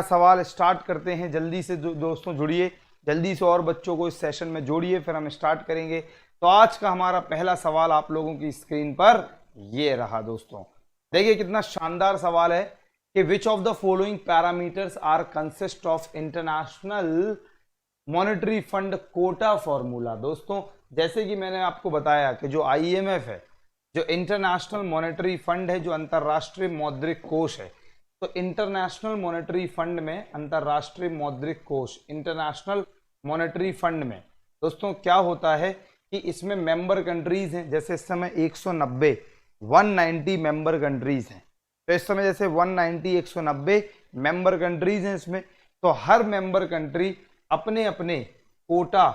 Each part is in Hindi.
सवाल स्टार्ट करते हैं। जल्दी से दोस्तों जुड़िए, जल्दी से और बच्चों को इस सेशन में जोड़िए, फिर हम स्टार्ट करेंगे। तो आज का हमारा पहला सवाल आप लोगों की स्क्रीन पर ये रहा दोस्तों। देखिए कितना शानदार सवाल है कि which of the following parameters are consist of International Monetary Fund quota formula. दोस्तों जैसे कि मैंने आपको बताया कि जो आईएमएफ है, जो इंटरनेशनल मॉनेटरी फंड है, जो अंतरराष्ट्रीय मौद्रिक कोष है, तो इंटरनेशनल मॉनेटरी फंड में, अंतरराष्ट्रीय मौद्रिक कोष इंटरनेशनल मॉनेटरी फंड में दोस्तों क्या होता है कि इसमें मेंबर कंट्रीज हैं। जैसे इस समय 190 मेंबर कंट्रीज हैं, तो इस समय जैसे 190 मेंबर कंट्रीज हैं इसमें, तो हर मेंबर कंट्री अपने अपने कोटा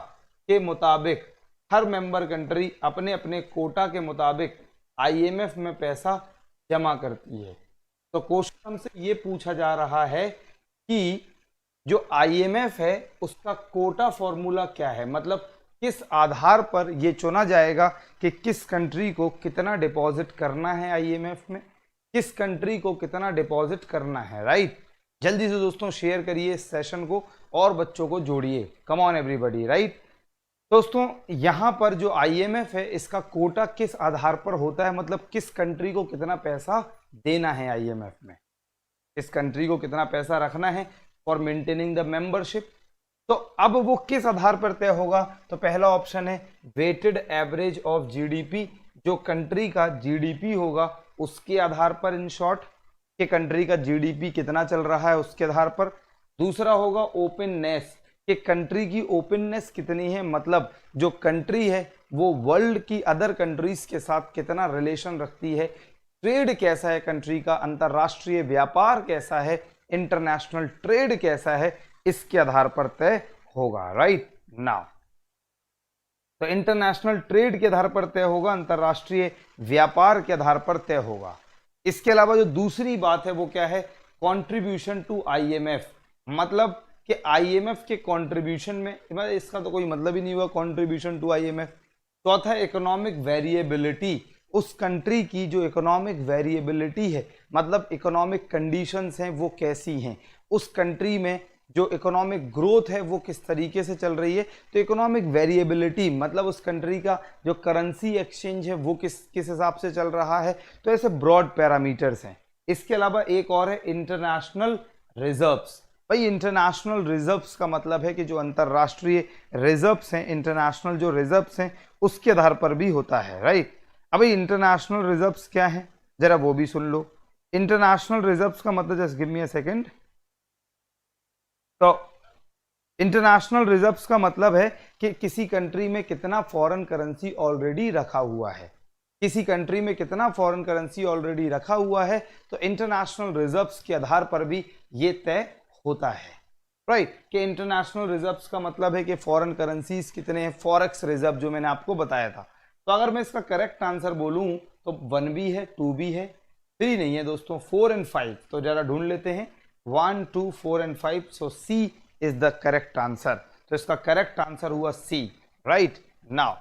के मुताबिक, हर मेंबर कंट्री अपने अपने कोटा के मुताबिक आईएमएफ में पैसा जमा करती है। तो क्वेश्चन से ये पूछा जा रहा है कि जो आईएमएफ है उसका कोटा फॉर्मूला क्या है, मतलब किस आधार पर ये चुना जाएगा कि किस कंट्री को कितना डिपॉजिट करना है आईएमएफ में, किस कंट्री को कितना डिपॉजिट करना है। राइट, जल्दी से दोस्तों शेयर करिए इस सेशन को और बच्चों को जोड़िए। Come on everybody. राइट दोस्तों, यहां पर जो आईएमएफ है इसका कोटा किस आधार पर होता है, मतलब किस कंट्री को कितना पैसा देना है आईएमएफ में, किस कंट्री को कितना पैसा रखना है फॉर मेंटेनिंग द मेंबरशिप। तो अब वो किस आधार पर तय होगा, तो पहला ऑप्शन है वेटेड एवरेज ऑफ जीडीपी, जो कंट्री का जीडीपी होगा उसके आधार पर, इन शॉर्ट कि कंट्री का जीडीपी कितना चल रहा है उसके आधार पर। दूसरा होगा ओपननेस, कि कंट्री की ओपननेस कितनी है, मतलब जो कंट्री है वो वर्ल्ड की अदर कंट्रीज के साथ कितना रिलेशन रखती है, ट्रेड कैसा है कंट्री का, अंतरराष्ट्रीय व्यापार कैसा है, इंटरनेशनल ट्रेड कैसा है, इसके आधार पर तय होगा। राइट नाउ, तो इंटरनेशनल ट्रेड के आधार पर तय होगा, अंतरराष्ट्रीय व्यापार के आधार पर तय होगा। इसके अलावा जो दूसरी बात है वो क्या है, कंट्रीब्यूशन टू आईएमएफ, मतलब कि आईएमएफ के कंट्रीब्यूशन में, इसका तो कोई मतलब ही नहीं हुआ कंट्रीब्यूशन टू आईएमएफ। चौथा इकोनॉमिक वेरिएबिलिटी, उस कंट्री की जो इकोनॉमिक वेरिएबिलिटी है, मतलब इकोनॉमिक कंडीशंस हैं वो कैसी हैं, उस कंट्री में जो इकोनॉमिक ग्रोथ है वो किस तरीके से चल रही है। तो इकोनॉमिक वेरिएबिलिटी मतलब उस कंट्री का जो करेंसी एक्सचेंज है वो किस हिसाब से चल रहा है। तो ऐसे ब्रॉड पैरामीटर्स हैं। इसके अलावा एक और है इंटरनेशनल रिजर्व्स। भाई इंटरनेशनल रिजर्व्स का मतलब है कि जो अंतरराष्ट्रीय रिजर्व्स हैं, इंटरनेशनल जो रिजर्व्स हैं उसके आधार पर भी होता है। राइट, अब इंटरनेशनल रिजर्व्स क्या है जरा वो भी सुन लो। इंटरनेशनल रिजर्व्स का मतलब, just give me a second, तो इंटरनेशनल रिजर्व्स का मतलब है कि किसी कंट्री में कितना फॉरेन करेंसी ऑलरेडी रखा हुआ है, किसी कंट्री में कितना फॉरेन करेंसी ऑलरेडी रखा हुआ है, तो इंटरनेशनल रिजर्व्स के आधार पर भी ये तय होता है। राइट, कि इंटरनेशनल रिजर्व्स का मतलब है कि फॉरेन करेंसीज कितने हैं, फॉरेक्स रिजर्व जो मैंने आपको बताया था। तो अगर मैं इसका करेक्ट आंसर बोलूं तो 1 भी है, 2 भी है, 3 नहीं है दोस्तों, 4 और 5। तो जरा ढूंढ लेते हैं 1, 2, 4 और 5। सो सी इज द करेक्ट आंसर। तो इसका करेक्ट आंसर हुआ सी। राइट नाउ,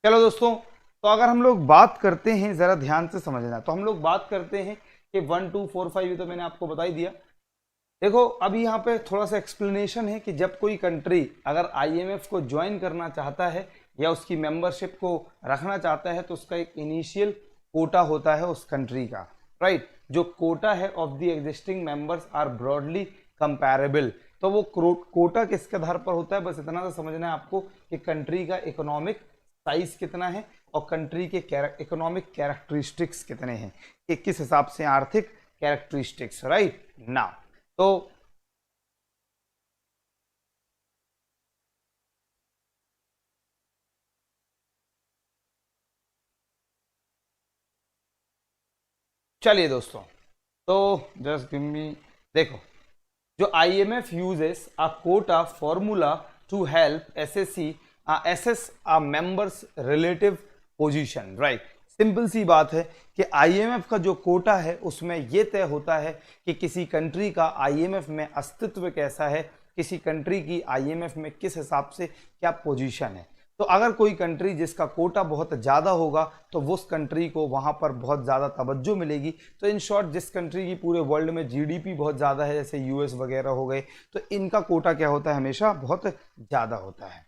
चलो दोस्तों, तो अगर हम लोग बात करते हैं, जरा ध्यान से समझना, तो हम लोग बात करते हैं कि 1, 2, 4, 5 ये तो मैंने आपको बता ही दिया। देखो अभी यहाँ पे थोड़ा सा एक्सप्लेनेशन है कि जब कोई कंट्री अगर आईएमएफ को ज्वाइन करना चाहता है या उसकी मेंबरशिप को रखना चाहता है तो उसका एक इनिशियल कोटा होता है उस कंट्री का। राइट, जो कोटा है of the existing members are broadly comparable. तो वो कोटा किसके आधार पर होता है, बस इतना तो समझना है आपको कि कंट्री का इकोनॉमिक साइज कितना है और कंट्री के इकोनॉमिक कैरेक्टरिस्टिक्स कितने हैं, कि किस हिसाब से आर्थिक कैरेक्टरिस्टिक्स। राइट नाउ, तो चलिए दोस्तों, तो जस्ट गिव मी, देखो जो IMF uses a quota formula to help assess assess a members relative position, right? Simple सी बात है कि आईएमएफ का जो कोटा है उसमें यह तय होता है कि किसी कंट्री का आईएमएफ में अस्तित्व कैसा है, किसी कंट्री की आईएमएफ में किस हिसाब से क्या पोजीशन है। तो अगर कोई कंट्री जिसका कोटा बहुत ज़्यादा होगा तो उस कंट्री को वहाँ पर बहुत ज़्यादा तवज्जो मिलेगी। तो इन शॉर्ट जिस कंट्री की पूरे वर्ल्ड में जीडीपी बहुत ज़्यादा है, जैसे यूएस वगैरह हो गए, तो इनका कोटा क्या होता है, हमेशा बहुत ज़्यादा होता है।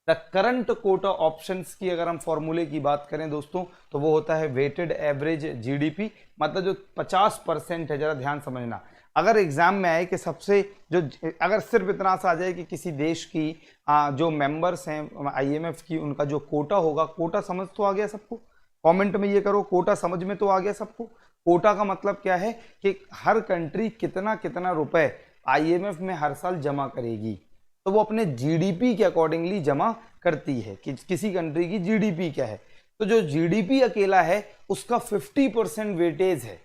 द करंट कोटा ऑप्शंस की अगर हम फॉर्मूले की बात करें दोस्तों तो वो होता है वेटेड एवरेज जीडीपी, मतलब जो 50% है। जरा ध्यान समझना, अगर एग्जाम में आए कि सबसे जो अगर सिर्फ इतना सा आ जाए कि किसी देश की जो मेंबर्स हैं आईएमएफ की उनका जो कोटा होगा, कोटा समझ तो आ गया सबको, कमेंट में ये करो कोटा समझ में तो आ गया सबको। कोटा का मतलब क्या है कि हर कंट्री कितना कितना रुपए आईएमएफ में हर साल जमा करेगी, तो वो अपने जीडीपी के अकॉर्डिंगली जमा करती है कि किसी कंट्री की जीडीपी क्या है। तो जो जीडीपी अकेला है उसका 50% वेटेज है,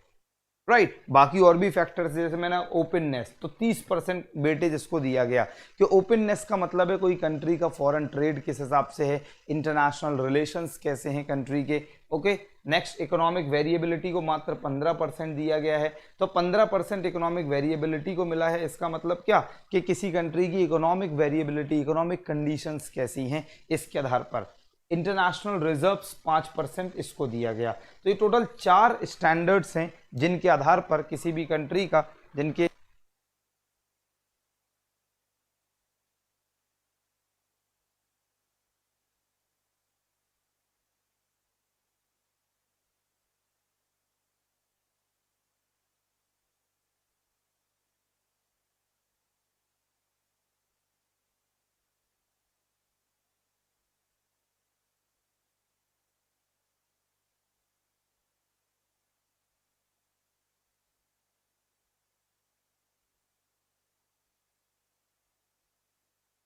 राइट। बाकी और भी फैक्टर्स जैसे मैंने ओपननेस, तो 30% वेटेज इसको दिया गया कि ओपननेस का मतलब है कोई कंट्री का फॉरेन ट्रेड किस हिसाब से है, इंटरनेशनल रिलेशंस कैसे हैं कंट्री के। ओके, नेक्स्ट इकोनॉमिक वेरिएबिलिटी को मात्र 15% दिया गया है, तो 15% इकोनॉमिक वेरिएबिलिटी को मिला है। इसका मतलब क्या कि किसी कंट्री की इकोनॉमिक वेरिएबिलिटी, इकोनॉमिक कंडीशंस कैसी हैं इसके आधार पर। इंटरनेशनल रिजर्व्स 5% इसको दिया गया। तो ये टोटल 4 स्टैंडर्ड्स हैं जिनके आधार पर किसी भी कंट्री का जिनके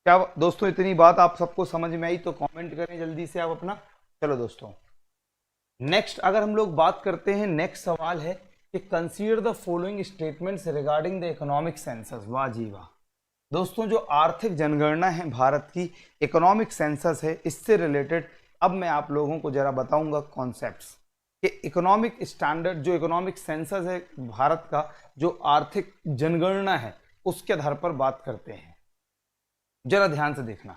क्या दोस्तों इतनी बात आप सबको समझ में आई तो कमेंट करें जल्दी से आप अपना। चलो दोस्तों नेक्स्ट अगर हम लोग बात करते हैं, नेक्स्ट सवाल है कि consider the following statements regarding the economic census. वाह जी वाह दोस्तों, जो आर्थिक जनगणना है भारत की, इकोनॉमिक सेंसस है, इससे रिलेटेड अब मैं आप लोगों को जरा बताऊंगा कॉन्सेप्ट्स कि इकोनॉमिक स्टैंडर्ड, जो इकोनॉमिक सेंसस है भारत का, जो आर्थिक जनगणना है उसके आधार पर बात करते हैं। जरा ध्यान से देखना,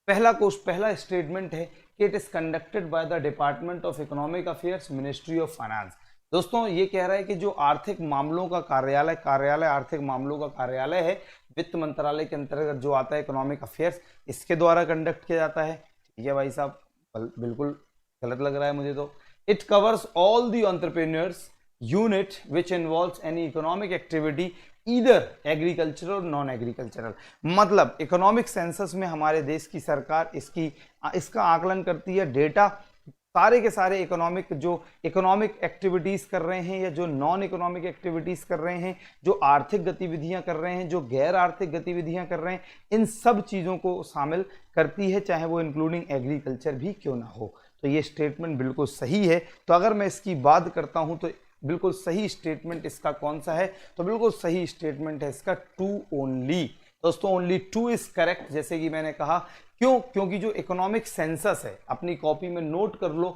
पहला स्टेटमेंट है कि it is conducted by the department of economic affairs, ministry of finance. दोस्तों ये कह रहा है कि जो आर्थिक मामलों का कार्यालय आर्थिक मामलों का कार्यालय है, वित्त मंत्रालय के अंतर्गत जो आता है इकोनॉमिक अफेयर्स, इसके द्वारा कंडक्ट किया जाता है। ठीक है भाई साहब, बिल्कुल गलत लग रहा है मुझे तो। It covers all the entrepreneurs unit which involves any economic activity either agricultural और नॉन एग्रीकल्चरल। मतलब इकोनॉमिक सेंसस में हमारे देश की सरकार इसका आकलन करती है, डेटा सारे के सारे इकोनॉमिक एक्टिविटीज कर रहे हैं या जो नॉन इकोनॉमिक एक्टिविटीज कर रहे हैं, जो आर्थिक गतिविधियां कर रहे हैं, जो गैर आर्थिक गतिविधियां कर रहे हैं, इन सब चीजों को शामिल करती है, चाहे वो इंक्लूडिंग एग्रीकल्चर भी क्यों ना हो। तो ये स्टेटमेंट बिल्कुल सही है। तो अगर मैं इसकी बात करता हूं तो बिल्कुल सही स्टेटमेंट इसका कौन सा है, तो बिल्कुल सही स्टेटमेंट है इसका 2 ओनली। दोस्तों ओनली 2 इज करेक्ट, जैसे कि मैंने कहा। क्यों? क्योंकि जो इकोनॉमिक सेंसस है, अपनी कॉपी में नोट कर लो,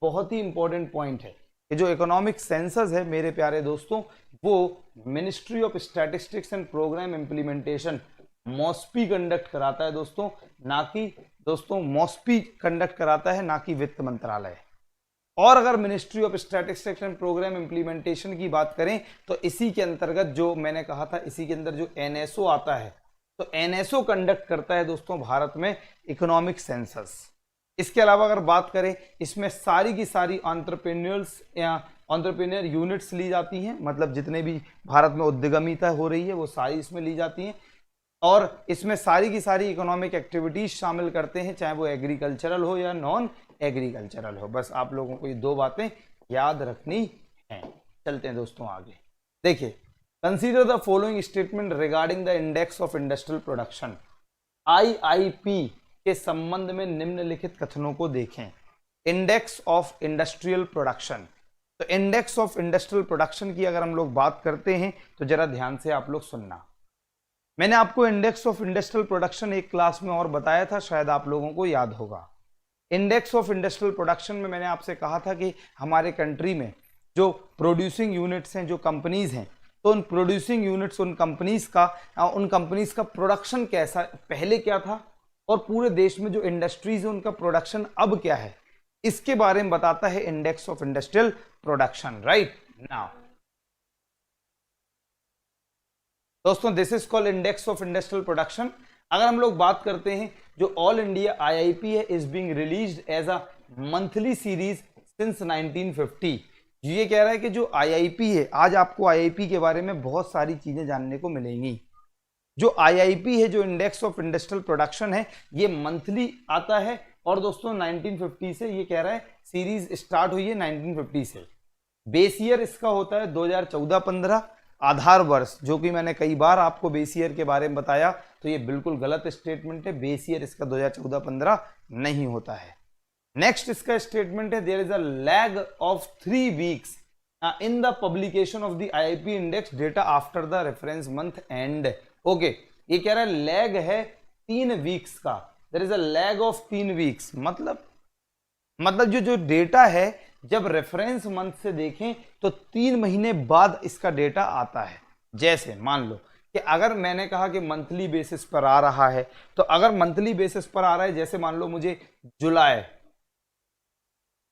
बहुत ही इंपॉर्टेंट पॉइंट है कि जो इकोनॉमिक सेंसस है मेरे प्यारे दोस्तों, वो ministry of statistics and programme implementation, MOSPI conduct कराता है दोस्तों, ना कि मॉस्पी कंडक्ट कराता है, ना कि वित्त मंत्रालय। और अगर Ministry of statistics and programme Implementation की बात करें तो इसी के अंतर्गत जो मैंने कहा था, इसी के अंदर जो एनएसओ आता है, तो एनएसओ कंडक्ट करता है दोस्तों भारत में इकोनॉमिक सेंसस। इसके अलावा अगर बात करें, इसमें सारी की सारी एंटरप्रेन्योर्स या एंटरप्रेन्योर यूनिट्स ली जाती हैं, मतलब जितने भी भारत में उद्यमिता हो रही है वो सारी इसमें ली जाती हैं, और इसमें सारी की सारी इकोनॉमिक एक्टिविटीज शामिल करते हैं, चाहे वो एग्रीकल्चरल हो या नॉन एग्रीकल्चरल हो। बस आप लोगों को ये 2 बातें याद रखनी है। चलते हैं दोस्तों आगे। देखिए, consider the following statement regarding the index of industrial production. IIP के संबंध में निम्नलिखित कथनों को देखें। इंडेक्स ऑफ इंडस्ट्रियल प्रोडक्शन, तो इंडेक्स ऑफ इंडस्ट्रियल प्रोडक्शन की अगर हम लोग बात करते हैं तो जरा ध्यान से आप लोग सुनना। मैंने आपको इंडेक्स ऑफ इंडस्ट्रियल प्रोडक्शन एक क्लास में और बताया था, शायद आप लोगों को याद होगा। इंडेक्स ऑफ इंडस्ट्रियल प्रोडक्शन में मैंने आपसे कहा था कि हमारे कंट्री में जो प्रोड्यूसिंग यूनिट्स हैं, जो कंपनीज हैं, तो उन प्रोड्यूसिंग यूनिट्स, उन कंपनीज का प्रोडक्शन कैसा, पहले क्या था, और पूरे देश में जो इंडस्ट्रीज है उनका प्रोडक्शन अब क्या है, इसके बारे में बताता है index of industrial production. Right now दोस्तों, this is called index of industrial production. अगर हम लोग बात करते हैं, जो ऑल इंडिया आईआईपी है is being released as a monthly series since 1950। ये कह रहा है कि जो आईआईपी है, आज आपको आईआईपी के बारे में बहुत सारी चीजें जानने को मिलेंगी। जो आईआईपी है, जो इंडेक्स ऑफ इंडस्ट्रियल प्रोडक्शन है, ये मंथली आता है, और दोस्तों 1950 से ये कह रहा है सीरीज स्टार्ट हुई है 1950 से। बेस ईयर इसका होता है 2014-15। आधार वर्ष, जो कि मैंने कई बार आपको बेस ईयर के बारे में बताया, तो ये बिल्कुल गलत स्टेटमेंट है। बेस ईयर इसका 2014-15 नहीं होता है। नेक्स्ट इसका स्टेटमेंट है, there is a lag of 3 weeks in the publication of the IIP index data after the reference month end. Okay, ये कह रहा है लैग है 3 वीक्स का। There is a lag of 3 weeks, मतलब जो डेटा है, जब रेफरेंस मंथ से देखें तो 3 महीने बाद इसका डेटा आता है। जैसे मान लो कि अगर मैंने कहा कि मंथली बेसिस पर आ रहा है, तो अगर मंथली बेसिस पर आ रहा है, जैसे मान लो मुझे जुलाई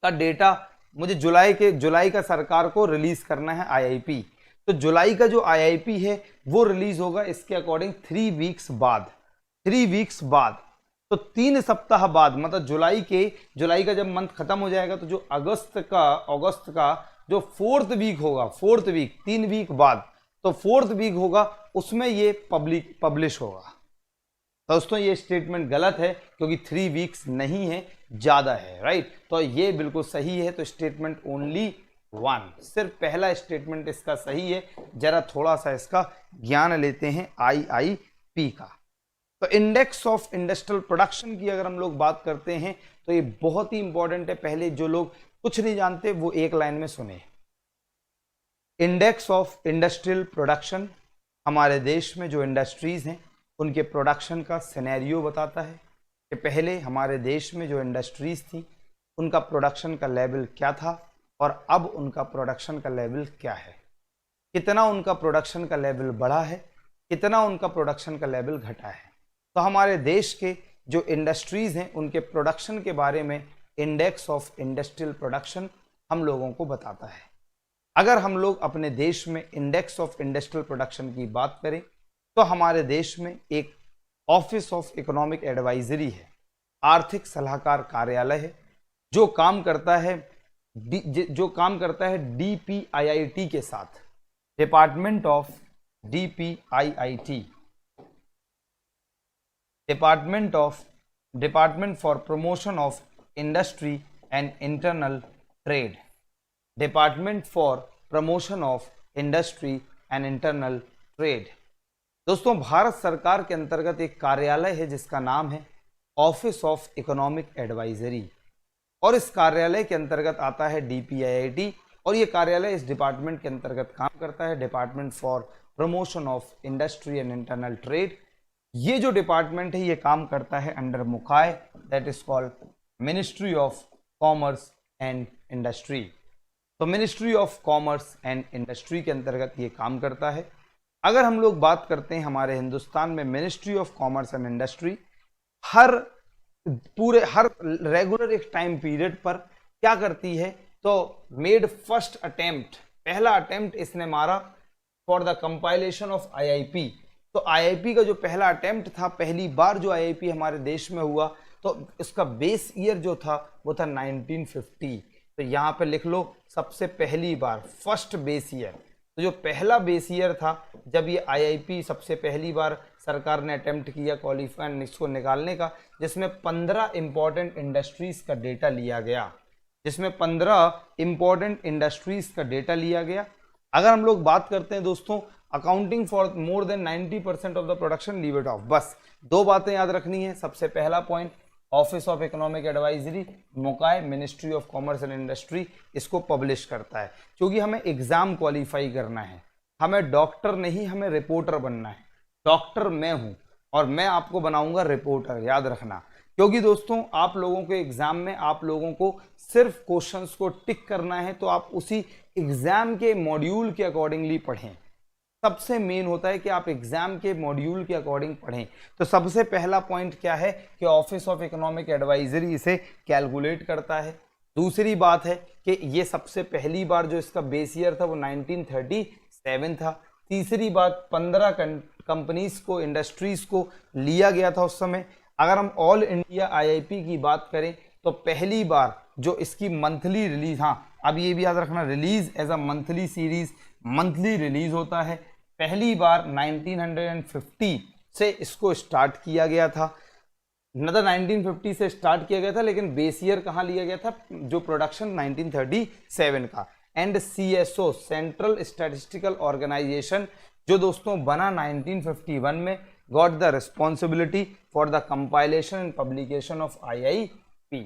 का डेटा, मुझे जुलाई का सरकार को रिलीज करना है आईआईपी, तो जुलाई का जो आईआईपी है वो रिलीज होगा इसके अकॉर्डिंग 3 वीक्स बाद। 3 वीक्स बाद, तो 3 सप्ताह बाद, मतलब जुलाई का जब मंथ खत्म हो जाएगा, तो जो अगस्त का जो 4th वीक होगा, 4th वीक, 3 वीक बाद, तो 4th वीक होगा, उसमें ये पब्लिश होगा। दोस्तों ये स्टेटमेंट गलत है, क्योंकि 3 वीक्स नहीं है, ज्यादा है। राइट, तो ये बिल्कुल सही है। तो स्टेटमेंट ओनली 1, सिर्फ पहला स्टेटमेंट इसका सही है। जरा थोड़ा सा इसका ज्ञान लेते हैं आईआईपी का। तो इंडेक्स ऑफ इंडस्ट्रियल प्रोडक्शन की अगर हम लोग बात करते हैं, तो ये बहुत ही इंपॉर्टेंट है। पहले जो लोग कुछ नहीं जानते वो एक लाइन में सुने। इंडेक्स ऑफ इंडस्ट्रियल प्रोडक्शन हमारे देश में जो इंडस्ट्रीज हैं उनके प्रोडक्शन का सिनेरियो बताता है कि पहले हमारे देश में जो इंडस्ट्रीज थी उनका प्रोडक्शन का लेवल क्या था, और अब उनका प्रोडक्शन का लेवल क्या है, कितना उनका प्रोडक्शन का लेवल बढ़ा है, कितना उनका प्रोडक्शन का लेवल घटा है। तो हमारे देश के जो इंडस्ट्रीज हैं उनके प्रोडक्शन के बारे में इंडेक्स ऑफ इंडस्ट्रियल प्रोडक्शन हम लोगों को बताता है। अगर हम लोग अपने देश में इंडेक्स ऑफ इंडस्ट्रियल प्रोडक्शन की बात करें, तो हमारे देश में एक ऑफिस ऑफ इकोनॉमिक एडवाइजरी है, आर्थिक सलाहकार कार्यालय है, जो काम करता है डीपीआईआईटी के साथ, department for promotion of industry and internal trade, department for promotion of industry and internal trade. दोस्तों भारत सरकार के अंतर्गत एक कार्यालय है जिसका नाम है ऑफिस ऑफ इकोनॉमिक एडवाइजरी, और इस कार्यालय के अंतर्गत आता है डीपीआईआईटी, और ये कार्यालय इस डिपार्टमेंट के अंतर्गत काम करता है, department for promotion of industry and internal trade. ये जो डिपार्टमेंट है ये काम करता है अंडर मुकाय, that is called ministry of commerce and industry. तो ministry of commerce and industry के अंतर्गत ये काम करता है। अगर हम लोग बात करते हैं हमारे हिंदुस्तान में ministry of commerce and industry her regular एक टाइम पीरियड पर क्या करती है, तो मेड फर्स्ट अटेम्प्ट, पहला अटेम्प्ट इसने मारा for the compilation of IIP. तो आईआईपी का जो पहला अटेम्प्ट था, पहली बार जो आईआईपी हमारे देश में हुआ, तो इसका बेस ईयर जो था वो था 1950। तो यहाँ पे लिख लो सबसे पहली बार, फर्स्ट बेस ईयर। तो जो पहला बेस ईयर था जब ये आईआईपी सबसे पहली बार सरकार ने अटेम्प्ट किया क्वालिफाइड इसको निकालने का, जिसमें 15 इंपॉर्टेंट इंडस्ट्रीज का डेटा लिया गया, अगर हम लोग बात करते हैं दोस्तों, accounting for more than 90% of the production, leave it off. बस 2 बातें याद रखनी है। सबसे पहला point, office of economic advisory, मोकाय, ministry of commerce and industry इसको पब्लिश करता है, क्योंकि हमें एग्जाम क्वालिफाई करना है, हमें डॉक्टर नहीं, हमें रिपोर्टर बनना है। डॉक्टर मैं हूं और मैं आपको बनाऊंगा रिपोर्टर, याद रखना। क्योंकि दोस्तों आप लोगों के एग्जाम में आप लोगों को सिर्फ क्वेश्चंस को टिक करना है, तो आप उसी एग्जाम के मॉड्यूल के अकॉर्डिंगली पढ़ें। सबसे मेन होता है कि आप एग्जाम के मॉड्यूल के अकॉर्डिंग पढ़ें। तो सबसे पहला पॉइंट क्या है कि ऑफिस ऑफ इकोनॉमिक एडवाइजरी इसे कैलकुलेट करता है। दूसरी बात है कि ये सबसे पहली बार जो इसका बेस ईयर था वो 1937 था। तीसरी बात 15 कंपनीज को, इंडस्ट्रीज को लिया गया था उस समय। अगर हम ऑल इंडिया आईआईपी की बात करें तो पहली बार जो इसकी मंथली रिलीज, हाँ अब ये भी याद रखना, release as a monthly series, monthly release होता है। पहली बार 1950 से इसको स्टार्ट किया गया था, मतलब 1950 से स्टार्ट किया गया था, लेकिन बेस ईयर कहाँ लिया गया था, जो प्रोडक्शन 1937 का। And CSO, Central Statistical Organisation, जो दोस्तों बना 1951 में, got the responsibility for the compilation and publication of IIP.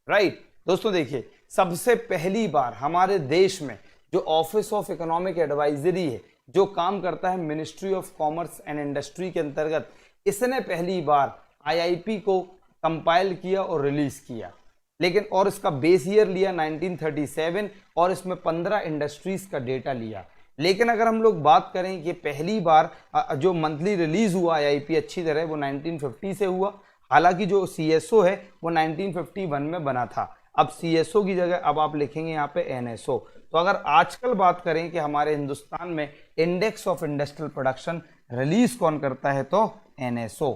Right दोस्तों, देखिए सबसे पहली बार हमारे देश में जो ऑफिस ऑफ इकोनॉमिक एडवाइजरी है, जो काम करता है ministry of commerce and industry के अंतर्गत, इसने पहली बार आईआईपी को कंपाइल किया और रिलीज किया। लेकिन और इसका बेस ईयर लिया 1937 और इसमें 15 इंडस्ट्रीज का डेटा लिया। लेकिन अगर हम लोग बात करें कि पहली बार जो मंथली रिलीज हुआ आईआईपी अच्छी तरह, वो 1950 से हुआ। हालांकि जो सीएसओ है वो 1951 में बना था। अब सीएसओ की जगह अब आप लिखेंगे यहाँ पे एनएसओ। तो अगर आजकल बात करें कि हमारे हिंदुस्तान में index of industrial production release कौन करता है, तो एनएसओ।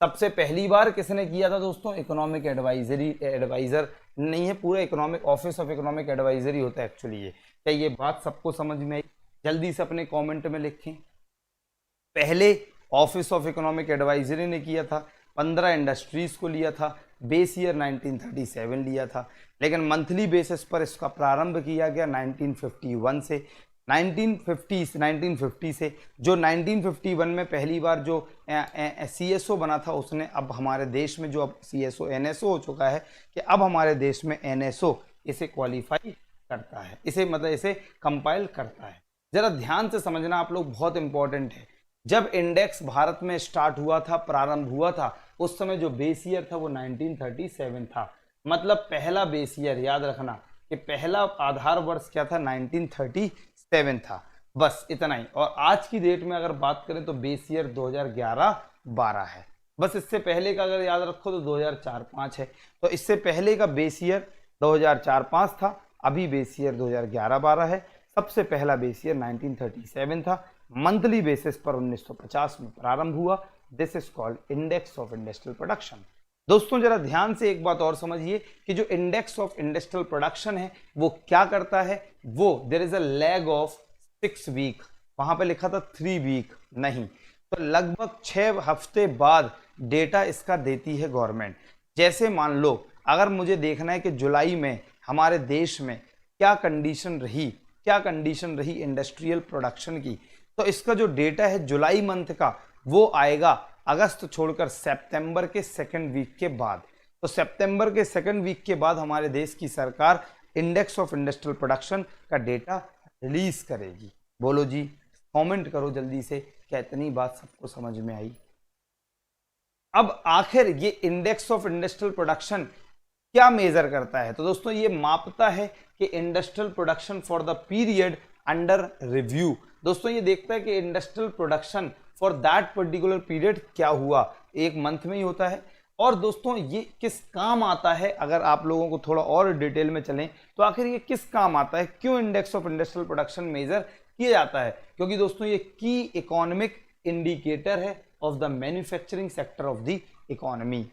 सबसे पहली बार किसने किया था दोस्तों, इकोनॉमिक एडवाइजर नहीं है, पूरा economic office of economic advisory होता है एक्चुअली ये। क्या ये बात सबको समझ में आई? जल्दी से अपने कमेंट में लिखें। पहले ऑफिस ऑफ इकोनॉमिक एडवाइजरी ने किया था, 15 इंडस्ट्रीज को लिया था, बेस ईयर 1937 लिया था। लेकिन मंथली बेसिस पर इसका प्रारंभ किया गया 1951 से। 1950 से जो 1951 में पहली बार जो सीएसओ बना था, उसने अब हमारे देश में जो अब सीएसओ एनएसओ हो चुका है, कि अब हमारे देश में एनएसओ इसे क्वालिफाई करता है, इसे मतलब इसे कंपाइल करता है। जरा ध्यान से समझना आप लोग, बहुत इंपॉर्टेंट है। जब इंडेक्स भारत में स्टार्ट हुआ था, प्रारंभ हुआ था, उस समय जो बेस ईयर था वो 1937 था। मतलब पहला बेस ईयर, याद रखना कि पहला आधार वर्ष क्या था, 1937 था। बस इतना ही। और आज की डेट में अगर बात करें तो बेस ईयर 2011-12 है। बस इससे पहले का अगर याद रखो तो 2004-5 है। तो इससे पहले का बेस ईयर 2004-5 था, अभी बेस ईयर 2011-12 है। सबसे पहला बेस ईयर 1937 था, मंथली बेसिस पर 1950 में प्रारंभ हुआ। This is called index of industrial production. दोस्तों जरा ध्यान से एक बात और समझिए कि जो इंडेक्स ऑफ इंडस्ट्रियल प्रोडक्शन है वो क्या करता है, वो there is a lag of 6 week, वहां पे लिखा था 3 वीक नहीं, तो लगभग 6 हफ्ते बाद डेटा इसका देती है गवर्नमेंट। जैसे मान लो अगर मुझे देखना है कि जुलाई में हमारे देश में क्या कंडीशन रही इंडस्ट्रियल प्रोडक्शन की, तो इसका जो डेटा है जुलाई मंथ का वो आएगा अगस्त छोड़कर सितंबर के 2nd वीक के बाद। तो सितंबर के 2nd वीक के बाद हमारे देश की सरकार इंडेक्स ऑफ इंडस्ट्रियल प्रोडक्शन का डेटा रिलीज करेगी। बोलो जी, कमेंट करो जल्दी से, क्या इतनी बात सबको समझ में आई? अब आखिर ये इंडेक्स ऑफ इंडस्ट्रियल प्रोडक्शन क्या मेजर करता है? तो दोस्तों ये मापता है कि industrial production for the period under review. दोस्तों ये देखता है कि industrial production for that particular period क्या हुआ, एक मंथ में ही होता है। और दोस्तों ये किस काम आता है, अगर आप लोगों को थोड़ा और डिटेल में चलें तो आखिर ये किस काम आता है, क्यों index of industrial production measure किया जाता है? क्योंकि दोस्तों ये की इकोनॉमिक इंडिकेटर है of the manufacturing sector of the economy.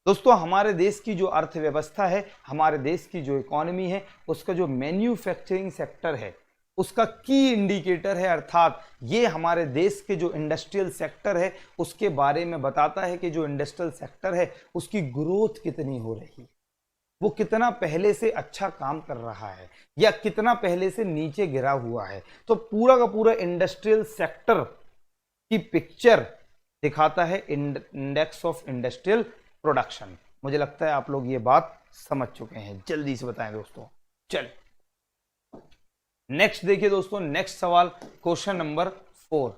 दोस्तों हमारे देश की जो अर्थव्यवस्था है, हमारे देश की जो इकोनॉमी है, उसका जो मैन्युफैक्चरिंग सेक्टर है उसका की इंडिकेटर है। अर्थात ये हमारे देश के जो इंडस्ट्रियल सेक्टर है उसके बारे में बताता है कि जो इंडस्ट्रियल सेक्टर है उसकी ग्रोथ कितनी हो रही है, वो कितना पहले से अच्छा काम कर रहा है या कितना पहले से नीचे गिरा हुआ है। तो पूरा का पूरा इंडस्ट्रियल सेक्टर की पिक्चर दिखाता है इंडेक्स ऑफ इंडस्ट्रियल प्रोडक्शन। मुझे लगता है आप लोग ये बात समझ चुके हैं, जल्दी से बताएं दोस्तों। चल नेक्स्ट देखिए दोस्तों, नेक्स्ट सवाल क्वेश्चन नंबर 4,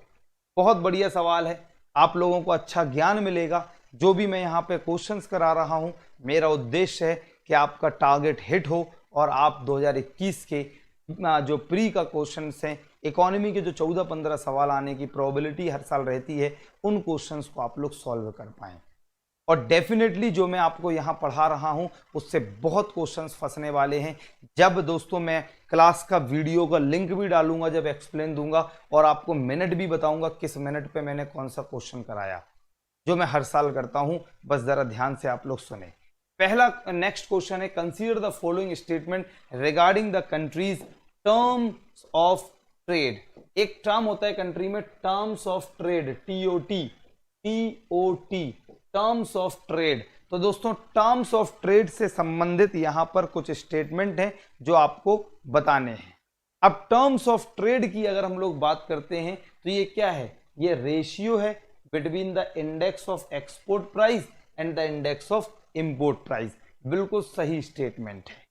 बहुत बढ़िया सवाल है। आप लोगों को अच्छा ज्ञान मिलेगा। जो भी मैं यहाँ पे क्वेश्चंस करा रहा हूँ, मेरा उद्देश्य है कि आपका टारगेट हिट हो और आप 2021 के जो प्री का क्वेश्चंस हैं, इकोनॉमी के जो 14-15 सवाल आने की प्रोबेबिलिटी हर साल रहती है, उन क्वेश्चंस को आप लोग सॉल्व कर पाएं। और डेफिनेटली जो मैं आपको यहाँ पढ़ा रहा हूँ उससे बहुत क्वेश्चंस फंसने वाले हैं। जब दोस्तों मैं क्लास का वीडियो का लिंक भी डालूंगा, जब एक्सप्लेन दूंगा और आपको मिनट भी बताऊंगा किस मिनट पे मैंने कौन सा क्वेश्चन कराया, जो मैं हर साल करता हूं। बस जरा ध्यान से आप लोग सुने। पहला नेक्स्ट क्वेश्चन है, consider the following statement regarding the countries terms of trade. एक टर्म होता है कंट्री में, terms of trade, TOT, TOT, terms of trade. तो दोस्तों टर्म्स ऑफ ट्रेड से संबंधित यहां पर कुछ स्टेटमेंट हैं जो आपको बताने हैं। अब टर्म्स ऑफ ट्रेड की अगर हम लोग बात करते हैं तो ये क्या है, ये रेशियो है between the index of export price and the index of import price. बिल्कुल सही स्टेटमेंट है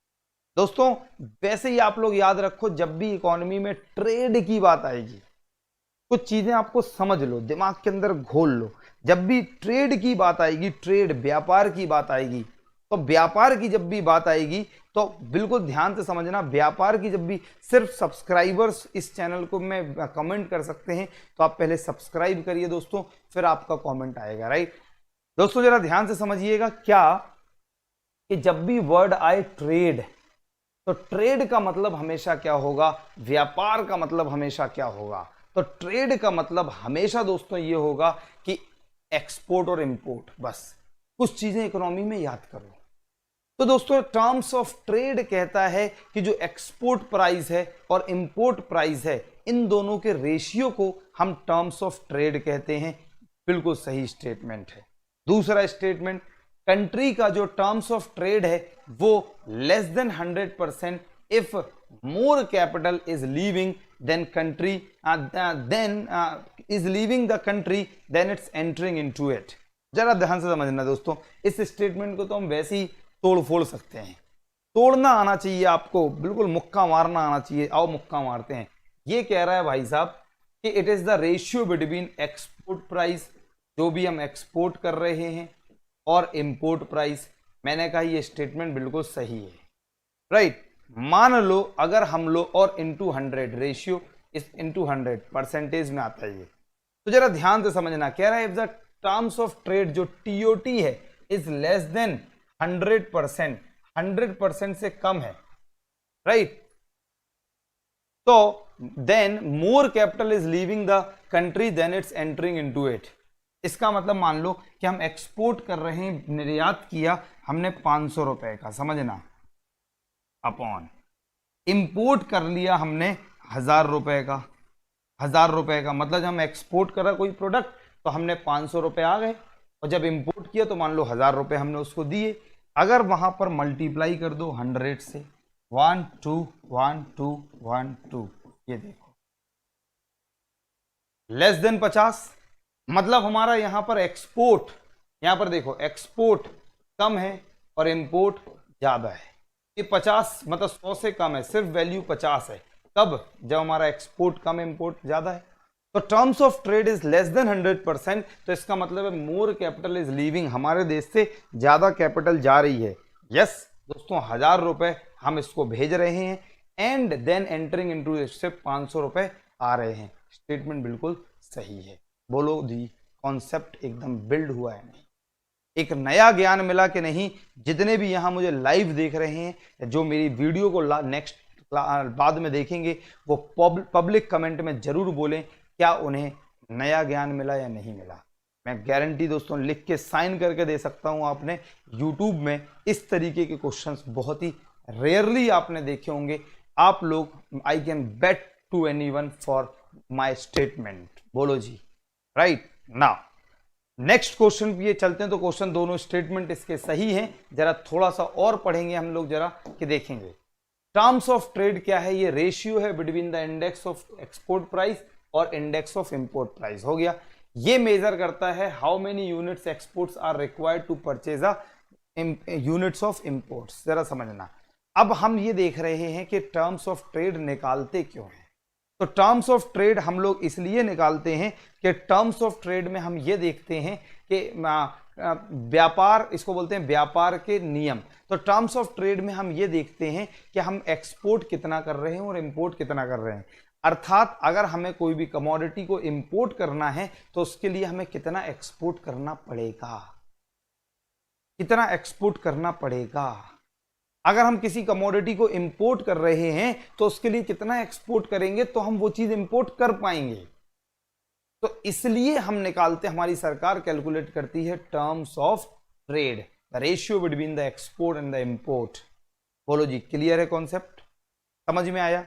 दोस्तों। वैसे ही आप लोग याद रखो, जब भी इकोनॉमी में ट्रेड की बात आएगी, कुछ चीजें आपको समझ लो, दिमाग के अंदर घोल लो। जब भी ट्रेड की बात आएगी, ट्रेड व्यापार की बात आएगी, तो व्यापार की जब भी बात आएगी तो बिल्कुल ध्यान से समझना। व्यापार की जब भी, सिर्फ सब्सक्राइबर्स इस चैनल को में कमेंट कर सकते हैं, तो आप पहले सब्सक्राइब करिए दोस्तों, फिर आपका कमेंट आएगा, राइट। दोस्तों जरा ध्यान से समझिएगा क्या, कि जब भी वर्ड आए ट्रेड, तो ट्रेड का मतलब हमेशा क्या होगा, व्यापार का मतलब हमेशा क्या होगा। तो ट्रेड का मतलब हमेशा दोस्तों ये होगा कि एक्सपोर्ट और इंपोर्ट। बस कुछ चीजें इकोनॉमी में याद करो। तो दोस्तों टर्म्स ऑफ ट्रेड कहता है कि जो एक्सपोर्ट प्राइस है और इंपोर्ट प्राइस है, इन दोनों के रेशियो को हम टर्म्स ऑफ ट्रेड कहते हैं। बिल्कुल सही स्टेटमेंट है। दूसरा स्टेटमेंट, कंट्री का जो टर्म्स ऑफ ट्रेड है वो less than 100% if more capital is leaving then country is leaving the country then it's entering into it. जरा ध्यान से समझना दोस्तों, इस स्टेटमेंट को तो हम वैसे ही तोड़ फोड़ सकते हैं, तोड़ना आना चाहिए आपको, बिल्कुल मुक्का मारना आना चाहिए। आओ मुक्का मारते हैं। ये कह रहा है भाई साहब कि it is the ratio between export price, जो भी हम एक्सपोर्ट कर रहे हैं, और इंपोर्ट प्राइस। मैंने कहा ये स्टेटमेंट बिल्कुल सही है, राइट। मान लो अगर हम लोग, और इंटू 100, रेशियो इस इंटू 100 परसेंटेज में आता है ये। तो जरा ध्यान से समझना, कह रहा है if the terms of trade जो टीओटी है इज लेस देन 100%, 100% से कम है, राइट। तो then more capital is leaving the country then it's entering into it. इसका मतलब मान लो कि हम एक्सपोर्ट कर रहे हैं, निर्यात किया हमने 500 रुपए का, समझना, अपॉन इंपोर्ट कर लिया हमने 1000 रुपए का। 1000 रुपए का मतलब जब हम एक्सपोर्ट कर रहा कोई प्रोडक्ट तो हमने 500 रुपए आ गए, और जब इंपोर्ट किया तो मान लो 1000 रुपए हमने उसको दिए। अगर वहां पर मल्टीप्लाई कर दो 100 से, 1 2 1 2 1 2, ये देखो लेस देन 50, मतलब हमारा यहां पर एक्सपोर्ट, यहां पर देखो एक्सपोर्ट कम है और इंपोर्ट ज्यादा है। ये 50 मतलब 100 से कम है, सिर्फ वैल्यू 50 है। कब? जब हमारा एक्सपोर्ट कम, इंपोर्ट ज्यादा है। तो terms of trade is less than 100%, तो इसका मतलब है मोर कैपिटल इज लीविंग, हमारे देश से ज्यादा कैपिटल जा रही है। यस दोस्तों, 1000 रुपए हम इसको भेज रहे हैं, एंड देन एंटरिंग इनटू से 500 रुपए आ रहे हैं। स्टेटमेंट बिल्कुल सही है। बोलो जी, कॉन्सेप्ट एकदम बिल्ड हुआ है नहीं? एक नया ज्ञान मिला कि नहीं? जितने भी यहां मुझे लाइव देख रहे हैं, जो मेरी वीडियो को नेक्स्ट बाद में देखेंगे, वो पब्लिक कमेंट में जरूर बोलें क्या उन्हें नया ज्ञान मिला या नहीं मिला। मैं गारंटी दोस्तों लिख के साइन करके दे सकता हूं, आपने YouTube में इस तरीके के क्वेश्चंस बहुत ही रेयरली आपने देखे होंगे। आप लोग, I can bet to anyone for my statement. बोलो जी, राइट। नाउ नेक्स्ट क्वेश्चन पे चलते हैं। तो क्वेश्चन दोनों स्टेटमेंट इसके सही हैं। जरा थोड़ा सा और पढ़ेंगे हम लोग, जरा कि देखेंगे टर्म्स ऑफ ट्रेड क्या है। ये रेशियो है between the index of export price और इंडेक्स ऑफ इंपोर्ट प्राइस। हो गया। ये मेजर करता है how many units exports are required to purchase a units of imports. जरा समझना, अब हम ये देख रहे हैं कि टर्म्स ऑफ ट्रेड निकालते क्यों हैं। तो टर्म्स ऑफ ट्रेड हम लोग इसलिए निकालते हैं कि टर्म्स ऑफ ट्रेड में हम ये देखते हैं कि व्यापार, इसको बोलते हैं व्यापार के नियम। तो टर्म्स ऑफ ट्रेड में हम ये देखते हैं कि हम एक्सपोर्ट कितना कर रहे हैं और इंपोर्ट कितना कर रहे हैं। अर्थात अगर हमें कोई भी कमोडिटी को इंपोर्ट करना है तो उसके लिए हमें कितना एक्सपोर्ट करना पड़ेगा, कितना एक्सपोर्ट करना पड़ेगा। अगर हम किसी कमोडिटी को इंपोर्ट कर रहे हैं तो उसके लिए कितना एक्सपोर्ट करेंगे तो हम वो चीज इंपोर्ट कर पाएंगे। तो इसलिए हम निकालते, हमारी सरकार कैलकुलेट करती है terms of trade, the ratio between the export and the import. बोलो जी, क्लियर है कॉन्सेप्ट, समझ में आया?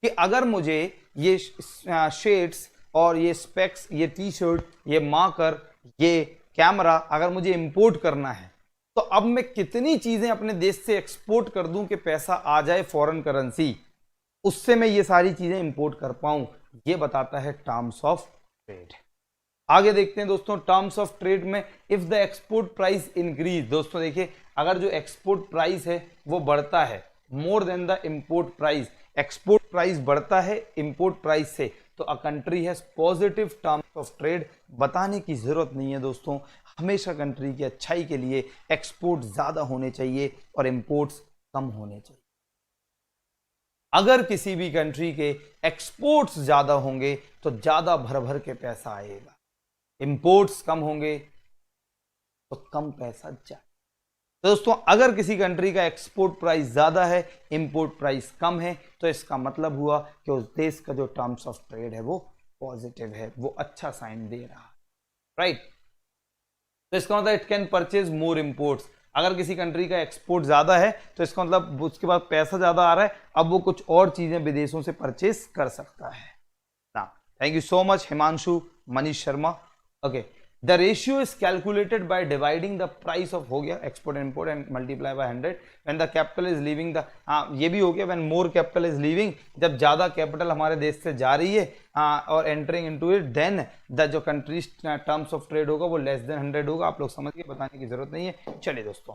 कि अगर मुझे ये शेड्स और ये स्पेक्स, ये टी शर्ट, ये मार्कर, ये कैमरा अगर मुझे इंपोर्ट करना है तो अब मैं कितनी चीजें अपने देश से एक्सपोर्ट कर दूं कि पैसा आ जाए फॉरेन करेंसी, उससे मैं ये सारी चीजें इंपोर्ट कर पाऊं। ये बताता है टर्म्स ऑफ ट्रेड। आगे देखते हैं दोस्तों, टर्म्स ऑफ ट्रेड में if the export price increase. दोस्तों देखिए, अगर जो एक्सपोर्ट प्राइस है वो बढ़ता है more than the import price, export price बढ़ता है इंपोर्ट प्राइस से, तो a country has positive terms of trade. बताने की जरूरत नहीं है दोस्तों, हमेशा कंट्री की अच्छाई के लिए एक्सपोर्ट ज्यादा होने चाहिए और इंपोर्ट्स कम होने चाहिए। अगर किसी भी कंट्री के एक्सपोर्ट्स ज्यादा होंगे तो ज्यादा भर भर के पैसा आएगा, इंपोर्ट्स कम होंगे तो कम पैसा जाए। तो दोस्तों अगर किसी कंट्री का एक्सपोर्ट प्राइस ज्यादा है, इंपोर्ट प्राइस कम है, तो इसका मतलब हुआ कि उस देश का जो टर्म्स ऑफ ट्रेड है वो पॉजिटिव है, वो अच्छा साइन दे रहा है, राइट। तो इसका मतलब it can purchase more imports. अगर किसी कंट्री का एक्सपोर्ट ज्यादा है तो इसका मतलब उसके पास पैसा ज्यादा आ रहा है, अब वो कुछ और चीजें विदेशों से परचेज कर सकता है ना। Thank you so much Himanshu Manish Sharma. Okay, the ratio is calculated by dividing the price of, हो गया export import, and multiply by 100 when the capital is leaving the, ये भी हो गया when more capital is leaving, जब ज्यादा कैपिटल हमारे देश से जा रही है और entering into it, then the जो कंट्रीज टर्म्स ऑफ ट्रेड होगा वो लेस देन 100 होगा। आप लोग समझ के बताने की जरूरत नहीं है। चलिए दोस्तों,